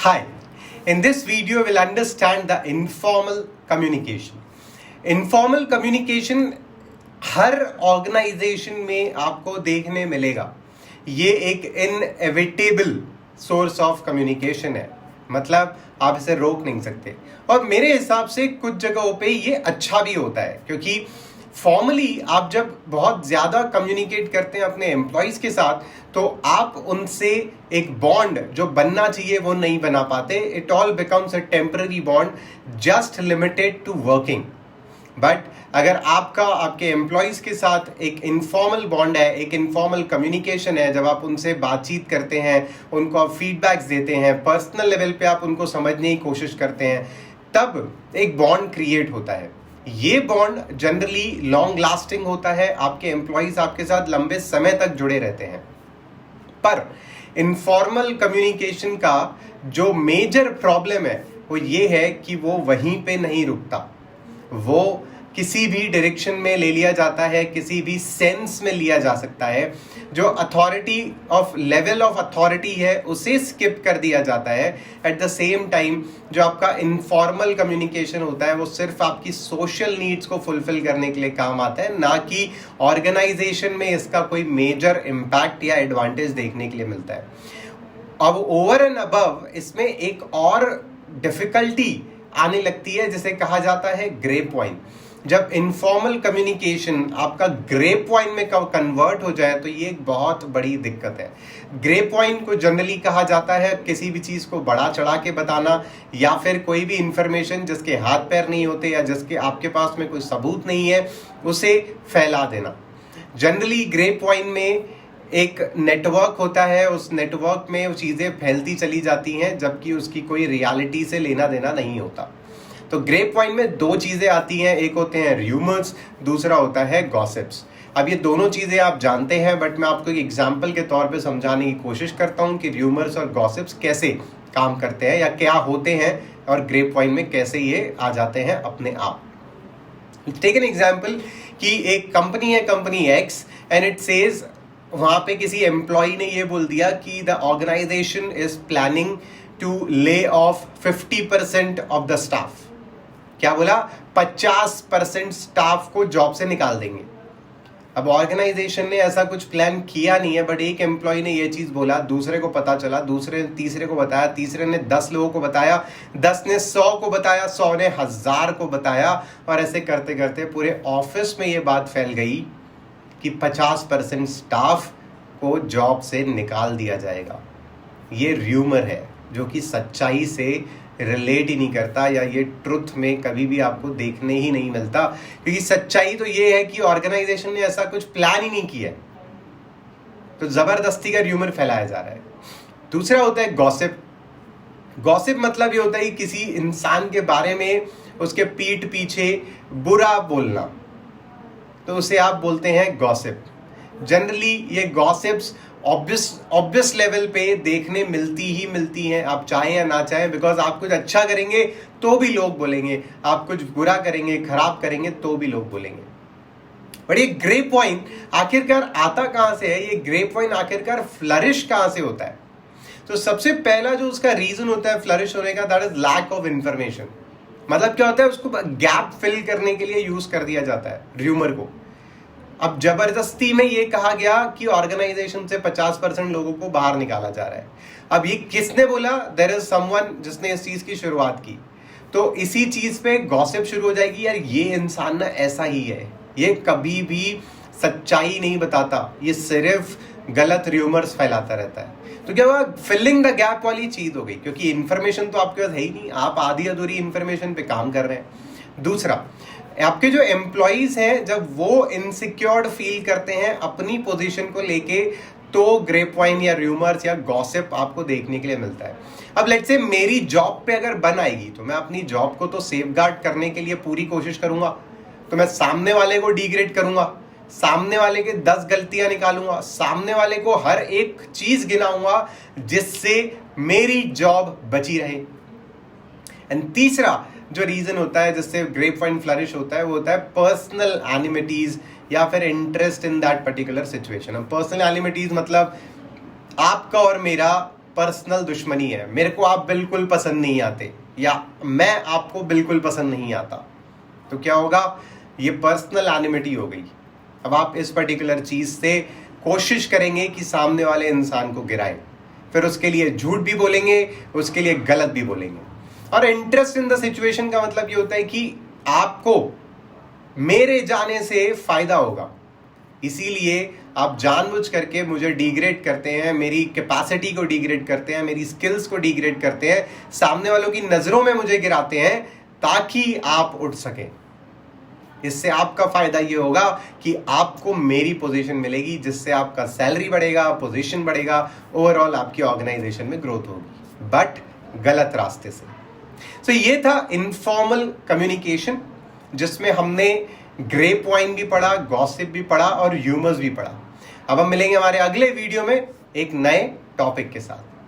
Hi, in this video we'll understand the informal communication. Informal communication her organisation में आपको देखने मिलेगा. ये एक इनएविटेबल सोर्स ऑफ कम्युनिकेशन है, मतलब आप इसे रोक नहीं सकते. और मेरे हिसाब से कुछ जगहों पे ये अच्छा भी होता है, क्योंकि फॉर्मली आप जब बहुत ज़्यादा कम्युनिकेट करते हैं अपने एम्प्लॉयज के साथ तो आप उनसे एक बॉन्ड जो बनना चाहिए वो नहीं बना पाते. It all becomes a temporary bond just limited to working. But अगर आपके एम्प्लॉयज के साथ एक इनफॉर्मल बॉन्ड है, एक इनफॉर्मल कम्युनिकेशन है, जब आप उनसे बातचीत करते हैं, उनको आप फीडबैक्स देते हैं, पर्सनल लेवल पे आप उनको समझने की कोशिश करते हैं, तब एक बॉन्ड क्रिएट होता है. ये बॉन्ड जनरली लॉन्ग लास्टिंग होता है. आपके एम्प्लॉयज आपके साथ लंबे समय तक जुड़े रहते हैं. पर इनफॉर्मल कम्युनिकेशन का जो मेजर प्रॉब्लम है वो ये है कि वो वहीं पे नहीं रुकता. वो किसी भी डायरेक्शन में ले लिया जाता है, किसी भी सेंस में लिया जा सकता है. जो authority of level of authority है उसे स्किप कर दिया जाता है. एट द सेम टाइम जो आपका इनफॉर्मल कम्युनिकेशन होता है वो सिर्फ आपकी सोशल नीड्स को फुलफिल करने के लिए काम आता है, ना कि ऑर्गेनाइजेशन में इसका कोई मेजर इम्पैक्ट या एडवांटेज देखने के लिए मिलता है. अब ओवर एंड अबव इसमें एक और डिफिकल्टी आने लगती है जिसे कहा जाता है ग्रे पॉइंट. जब इनफॉर्मल कम्युनिकेशन आपका ग्रे पॉइंट में कन्वर्ट हो जाए तो ये एक बहुत बड़ी दिक्कत है. ग्रे पॉइंट को जनरली कहा जाता है किसी भी चीज को बड़ा चढ़ा के बताना, या फिर कोई भी इंफॉर्मेशन जिसके हाथ पैर नहीं होते या जिसके आपके पास में कोई सबूत नहीं है उसे फैला देना. जनरली ग्रे पॉइंट में एक नेटवर्क होता है, उस नेटवर्क में वो चीज़ें फैलती चली जाती हैं जबकि उसकी कोई रियलिटी से लेना देना नहीं होता. तो ग्रे पॉइंट में दो चीज़ें आती हैं, एक होते हैं र्यूमर्स, दूसरा होता है गॉसिप्स. अब ये दोनों चीज़ें आप जानते हैं, बट मैं आपको एक एग्जाम्पल के तौर पे समझाने की कोशिश करता हूँ कि र्यूमर्स और गॉसिप्स कैसे काम करते हैं या क्या होते हैं और ग्रे पॉइंट में कैसे ये आ जाते हैं अपने आप. टेक एन एग्जाम्पल कि एक कंपनी है, company X, and it says वहां पे किसी एम्प्लॉय ने ये बोल दिया कि the organisation is planning to lay off 50% of the staff. क्या बोला? 50% स्टाफ को जॉब से निकाल देंगे. अब ऑर्गेनाइजेशन ने ऐसा कुछ प्लान किया नहीं है, बट एक एम्प्लॉय ने ये चीज बोला, दूसरे को पता चला, दूसरे ने तीसरे को बताया, तीसरे ने 10 लोगों को बताया, 10 ने 100 को बताया, 100 ने 1000 को बताया, और ऐसे करते करते पूरे ऑफिस में ये बात फैल गई कि 50% स्टाफ को जॉब से निकाल दिया जाएगा. ये र्यूमर है जो कि सच्चाई से रिलेट ही नहीं करता, या ये ट्रुथ में कभी भी आपको देखने ही नहीं मिलता, क्योंकि सच्चाई तो ये है कि ऑर्गेनाइजेशन ने ऐसा कुछ प्लान ही नहीं किया, तो जबरदस्ती का र्यूमर फैलाया जा रहा है. दूसरा होता है गॉसिप. गॉसिप मतलब ये होता है किसी इंसान के बारे में उसके पीठ पीछे बुरा बोलना, तो उसे आप बोलते हैं गॉसिप. जनरली ये गॉसिप्स ऑब्वियस लेवल पे देखने मिलती हैं, आप चाहें या ना चाहें, बिकॉज आप कुछ अच्छा करेंगे तो भी लोग बोलेंगे, आप कुछ बुरा करेंगे, खराब करेंगे तो भी लोग बोलेंगे. बट ये ग्रे पॉइंट आखिरकार आता कहां से है? ये ग्रे पॉइंट आखिरकार फ्लरिश कहां से होता है? तो सबसे पहला जो उसका रीजन होता है फ्लरिश होने का, that is lack of information. मतलब क्या होता है? उसको गैप फिल करने के लिए यूज कर दिया जाता है र्यूमर को. अब जबरदस्ती में ये कहा गया कि ऑर्गेनाइजेशन से 50% लोगों को बाहर निकाला जा रहा है. अब ये किसने बोला? देयर इज समवन जिसने इस चीज की शुरुआत की. तो इसी चीज पे गॉसिप शुरू हो जाएगी, यार ये इंसान ना ऐसा ही है, ये कभी भी सच्चाई नहीं बताता, ये सिर्फ गलत र्यूमर्स फैलाता रहता है. तो क्या हुआ? फिलिंग द गैप वाली चीज हो गई, क्योंकि इंफॉर्मेशन तो आपके पास है ही नहीं, आप आधी अधूरी इंफॉर्मेशन पे काम कर रहे हैं. दूसरा, आपके जो एम्प्लॉयज हैं जब वो इनसिक्योर्ड फील करते हैं अपनी पोजीशन को लेके, तो ग्रे पॉइंट या र्यूमर्स या गॉसिप आपको देखने के लिए मिलता है. अब लेट्स से मेरी जॉब पे अगर बन आएगी तो मैं अपनी जॉब को तो सेफगार्ड करने के लिए पूरी कोशिश करूंगा. तो मैं सामने वाले को डिग्रेड करूंगा, सामने वाले के 10 गलतियां निकालूंगा, सामने वाले को हर एक चीज गिनाऊंगा जिससे मेरी जॉब बची रहे. एंड तीसरा जो रीजन होता है जिससे ग्रे पॉइंट फ्लरिश होता है वो होता है पर्सनल एनिमिटीज या फिर interest in that particular situation. Personal enmities मतलब आपका और मेरा पर्सनल दुश्मनी है, मेरे को आप बिल्कुल पसंद नहीं आते या मैं आपको बिल्कुल पसंद नहीं आता, तो क्या होगा, ये पर्सनल एनिमिटी हो गई। अब आप इस पर्टिकुलर चीज से कोशिश करेंगे कि सामने वाले इंसान को गिराएं, फिर उसके लिए झूठ भी बोलेंगे, उसके लिए गलत भी बोलेंगे। और इंटरेस्ट इन द सिचुएशन का मतलब ये होता है कि आपको मेरे जाने से फायदा होगा, इसीलिए आप जानबूझ करके मुझे डिग्रेड करते हैं, मेरी कैपेसिटी को डिग्रेड करते हैं, मेरी स्किल्स को डिग्रेड करते हैं, सामने वालों की नजरों में मुझे गिराते हैं ताकि आप उठ सके। इससे आपका फायदा ये होगा कि आपको मेरी पोजीशन मिलेगी, जिससे आपका सैलरी बढ़ेगा, पोजीशन बढ़ेगा, ओवरऑल आपकी ऑर्गेनाइजेशन में ग्रोथ होगी, बट गलत रास्ते से। सो ये था इनफॉर्मल कम्युनिकेशन, जिसमें हमने ग्रे पॉइंट भी पढ़ा, गॉसिप भी पढ़ा और ह्यूमर्स भी पढ़ा। अब हम मिलेंगे हमारे अगले वीडियो में एक नए टॉपिक के साथ।